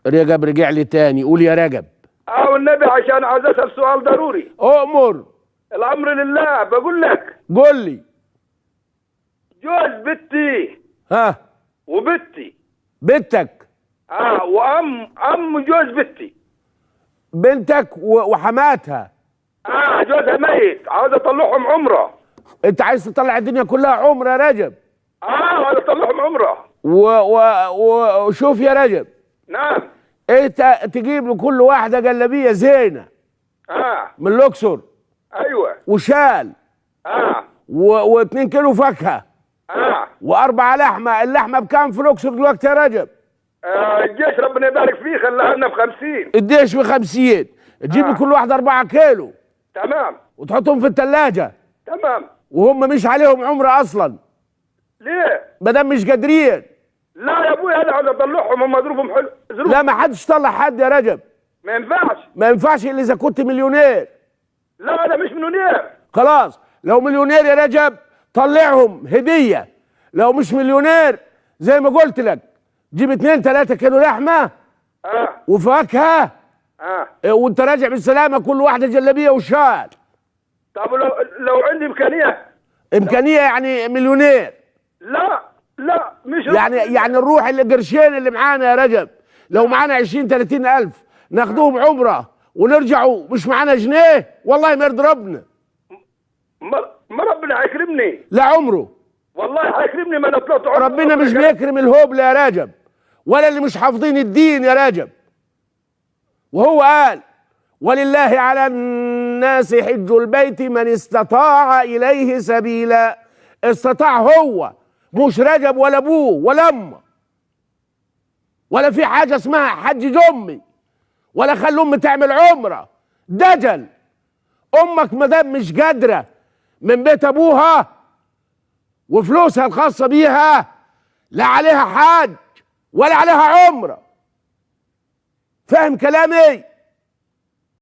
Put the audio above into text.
رجب رجع لي تاني، قول يا رجب. والنبي عشان عايز اسال سؤال ضروري. اؤمر. الامر لله. بقول لك قول لي. جوز بنتي ها. وبنتي. بنتك. وام جوز بنتي. بنتك وحماتها. جوزها ميت، عاوز اطلعهم عمره. انت عايز تطلع الدنيا كلها عمره يا رجب؟ عاوز اطلعهم عمره. وشوف يا رجب. نعم. انت تجيب لكل واحده جلابيه زينه. من الاقصر. ايوه. وشال. و2 كيلو فاكهه. و4 لحمه. اللحمه بكام في الاقصر دلوقتي يا رجب؟ الجيش ربنا يبارك فيه خلاها لنا ب50. الجيش ب50. تجيب لكل واحده 4 كيلو. تمام. وتحطهم في الثلاجه. تمام. وهم مش عليهم عمره اصلا. ليه؟ ما دام مش قادرين. لا يا ابوي انا عاوز اطلعهم، هم ظروفهم حلو. لا ما حدش طلع حد يا رجب. ما ينفعش. ما ينفعش الا اذا كنت مليونير. لا انا مش مليونير. خلاص لو مليونير يا رجب طلعهم هديه. لو مش مليونير زي ما قلت لك جيب 2-3 كيلو لحمه. وفاكهه. وانت راجع بالسلامه كل واحده جلابيه وشال. طب لو عندي امكانيه يعني مليونير. لا مش يعني نروح القرشين اللي معانا يا رجب. لو معانا 20-30 الف ناخدوهم عمره ونرجعوا مش معانا جنيه والله ما يرضي ربنا. ما ربنا هيكرمني. لا عمره. والله هيكرمني. ما انا طلعت عمره. ربنا مش بيكرم الهبل يا رجب ولا اللي مش حافظين الدين يا رجب. وهو قال ولله على الناس حج البيت من استطاع اليه سبيلا. استطاع هو، مش رجب ولا ابوه ولا امه، ولا في حاجه اسمها حج امي، ولا خلي امي تعمل عمره. دجل. امك ما دام مش قادره من بيت ابوها وفلوسها الخاصه بيها لا عليها حاج ولا عليها عمره. فاهم كلامي؟